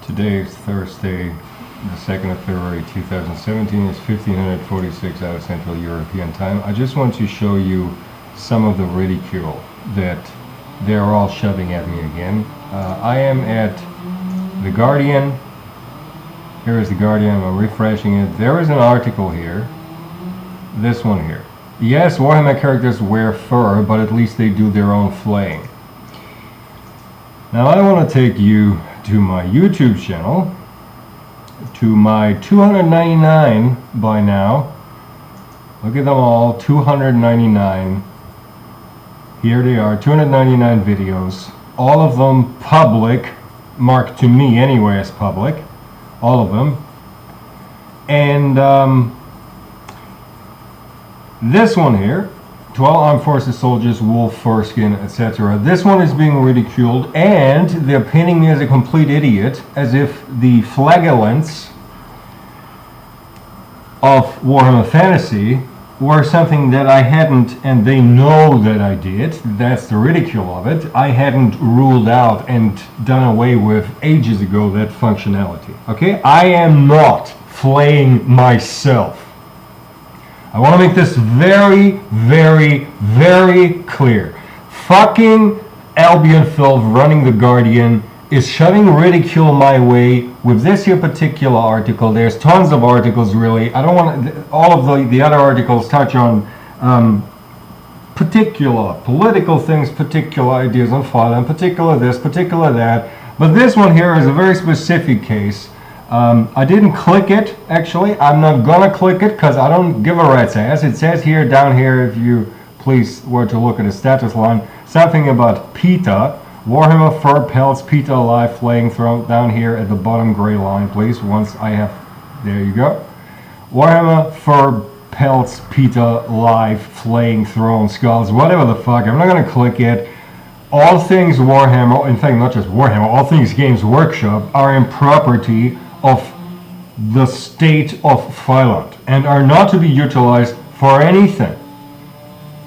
Today is Thursday, the 2nd of February 2017. It's 1546 out of Central European Time. I just want to show you some of the ridicule that they're all shoving at me again. I am at The Guardian. Here is The Guardian. I'm refreshing it. There is an article here. This one here. Yes, Warhammer characters wear fur, but at least they do their own flaying. Now I want to take you to my YouTube channel, to my 299 by now. Look at them all, 299. Here they are, 299 videos, all of them public, marked to me anyway as public, all of them. And this one here, 12 armed forces soldiers, wolf, foreskin, etc. This one is being ridiculed, and they're painting me as a complete idiot, as if the flagellants of Warhammer Fantasy were something that I hadn't, and they know that I did. That's the ridicule of it. I hadn't ruled out and done away with ages ago that functionality. Okay? I am not flaying myself. I want to make this very, very, very clear. Fucking Albion filth running The Guardian is shoving ridicule my way with this here particular article. There's tons of articles, really. I don't want to, all of the other articles touch on particular political things, particular ideas on file, and particular this, particular that. But this one here is a very specific case. I didn't click it, actually. I'm not gonna click it because I don't give a rat's ass. It says here, down here, if you please were to look at the status line, something about PETA, Warhammer Fur Pelts PETA Live Flaying Throne, down here at the bottom gray line, please. Once I have, there you go. Warhammer Fur Pelts PETA Live Flaying Throne Skulls, whatever the fuck. I'm not gonna click it. All things Warhammer, in fact, not just Warhammer, all things Games Workshop are in property of the state of Finland and are not to be utilized for anything.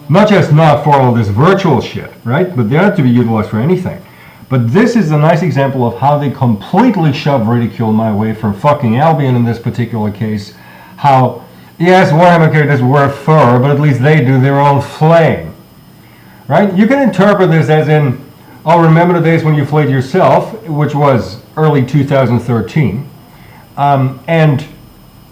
Not just not for all this virtual shit, right? But they're not to be utilized for anything. But this is a nice example of how they completely shove ridicule my way from fucking Albion in this particular case. How, yes, Warhammer characters wear fur, but at least they do their own flaying. Right? You can interpret this as in, oh, remember the days when you flayed yourself, which was early 2013. And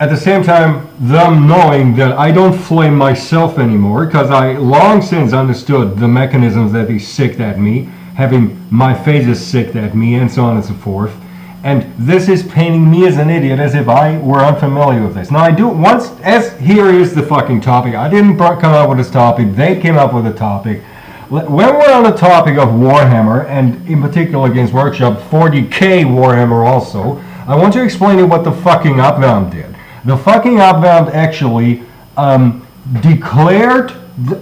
at the same time, them knowing that I don't flay myself anymore, because I long since understood the mechanisms that they sicked at me, having my phases sicked at me, and so on and so forth. And this is painting me as an idiot, as if I were unfamiliar with this. Now I do, once, as here is the fucking topic. I didn't come up with this topic, they came up with a topic. When we're on the topic of Warhammer, and in particular Games Workshop, 40k Warhammer also, I want to explain to you what the fucking Upbound did. The fucking Upbound actually declared,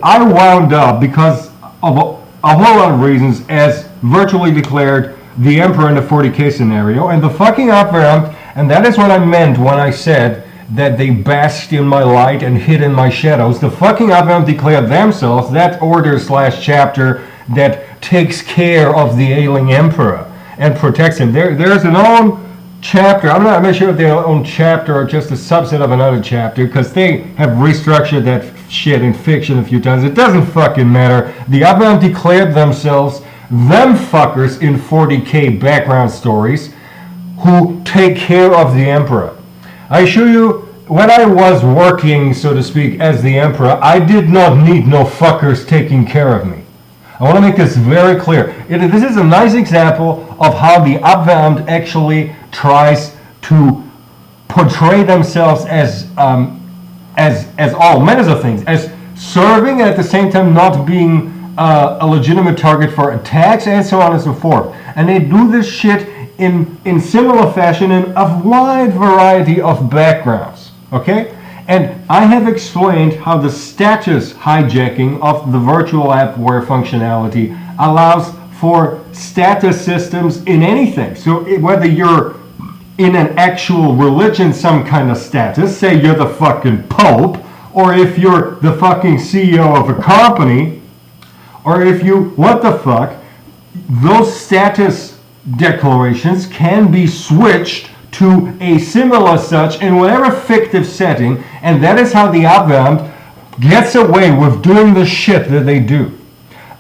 I wound up, because of a whole lot of reasons, as virtually declared the Emperor in the 40k scenario, and the fucking Upbound, and that is what I meant when I said that they basked in my light and hid in my shadows. The fucking Albion declared themselves that order / chapter that takes care of the ailing emperor and protects him. There's an own chapter. I'm not sure if their own chapter or just a subset of another chapter, because they have restructured that shit in fiction a few times. It doesn't fucking matter. The Albion declared themselves them fuckers in 40k background stories who take care of the emperor. I assure you, when I was working, so to speak, as the Emperor, I did not need no fuckers taking care of me. I want to make this very clear. This is a nice example of how the Upbound actually tries to portray themselves as all manners of things, as serving and at the same time not being a legitimate target for attacks and so on and so forth. And they do this shit in similar fashion in a wide variety of backgrounds, okay? And I have explained how the status hijacking of the virtual appware functionality allows for status systems in anything. So whether you're in an actual religion, some kind of status, say you're the fucking Pope, or if you're the fucking CEO of a company, or if you, what the fuck, those status declarations can be switched to a similar such in whatever fictive setting, and that is how the Abwehr gets away with doing the shit that they do.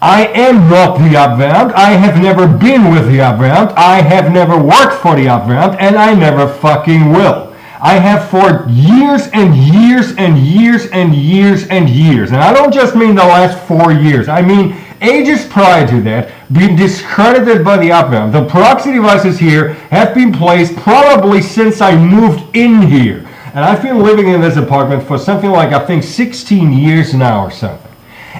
I am not the Abwehr. I have never been with the Abwehr. I have never worked for the Abwehr, and I never fucking will. I have for years and years and years and years and years, and I don't just mean the last 4 years, I mean ages prior to that, been discredited by the Abwehr. The proxy devices here have been placed probably since I moved in here. And I've been living in this apartment for something like, I think, 16 years now or something.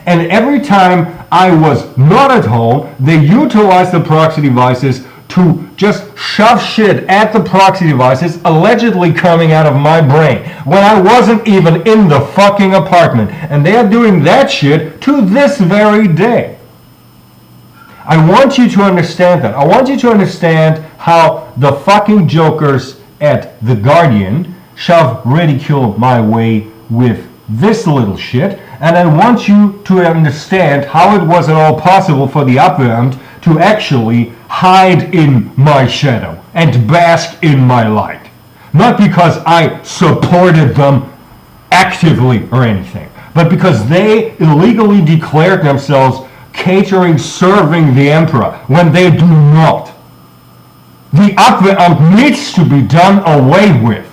And every time I was not at home, they utilized the proxy devices to just shove shit at the proxy devices allegedly coming out of my brain when I wasn't even in the fucking apartment. And they are doing that shit to this very day. I want you to understand that. I want you to understand how the fucking jokers at The Guardian shove ridicule my way with this little shit. And I want you to understand how it was at all possible for the Abwehr to actually hide in my shadow and bask in my light. Not because I supported them actively or anything, but because they illegally declared themselves catering, serving the emperor when they do not. The Abwehr needs to be done away with.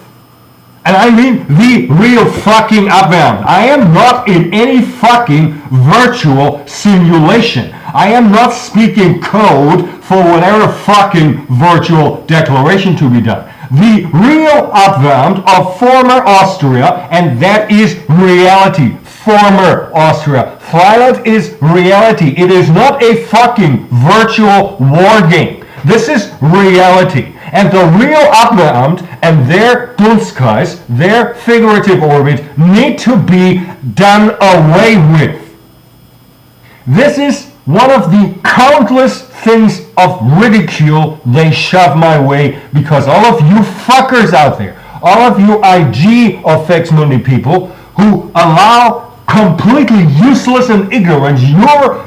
And I mean the real fucking Abwehr. I am not in any fucking virtual simulation. I am not speaking code for whatever fucking virtual declaration to be done. The real Abwehr of former Austria, and that is reality. Former Austria. Freiland is reality. It is not a fucking virtual war game. This is reality. And the real Abwehramt and their Dunstkreis, their figurative orbit, need to be done away with. This is one of the countless things of ridicule they shove my way because all of you fuckers out there, all of you IG of Faex Mundi people who allow completely useless and ignorant your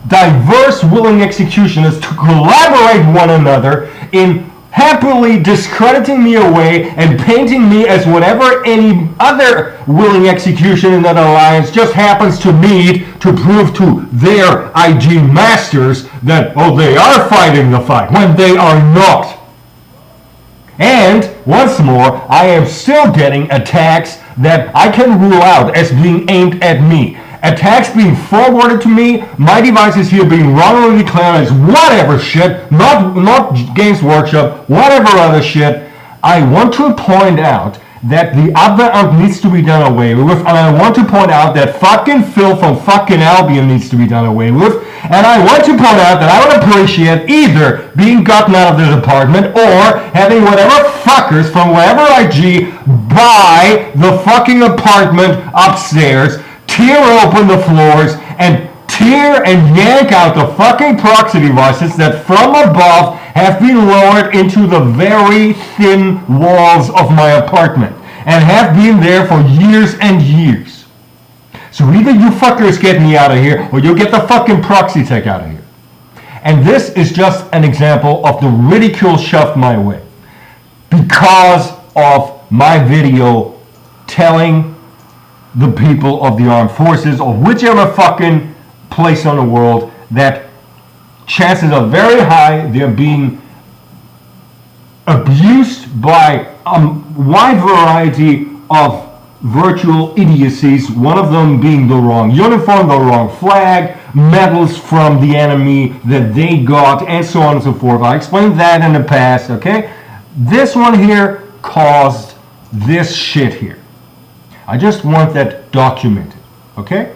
diverse willing executioners to collaborate one another in happily discrediting me away and painting me as whatever any other willing execution in that alliance just happens to need to prove to their IG masters that, oh, they are fighting the fight, when they are not. And, once more, I am still getting attacks that I can rule out as being aimed at me. Attacks being forwarded to me, my devices here being wrongly declared as whatever shit, not Games Workshop, whatever other shit. I want to point out that the Abwehr needs to be done away with, and I want to point out that fucking Phil from fucking Albion needs to be done away with, and I want to point out that I would appreciate either being gotten out of this apartment or having whatever fuckers from wherever IG buy the fucking apartment upstairs, tear open the floors, and tear and yank out the fucking proxy devices that from above have been lowered into the very thin walls of my apartment and have been there for years and years. So either you fuckers get me out of here or you get the fucking proxy tech out of here. And this is just an example of the ridicule shoved my way because of my video telling the people of the armed forces of whichever fucking place on the world that chances are very high they're being abused by a wide variety of virtual idiocies, one of them being the wrong uniform, the wrong flag, medals from the enemy that they got, and so on and so forth. I explained that in the past, okay? This one here caused this shit here. I just want that documented, okay?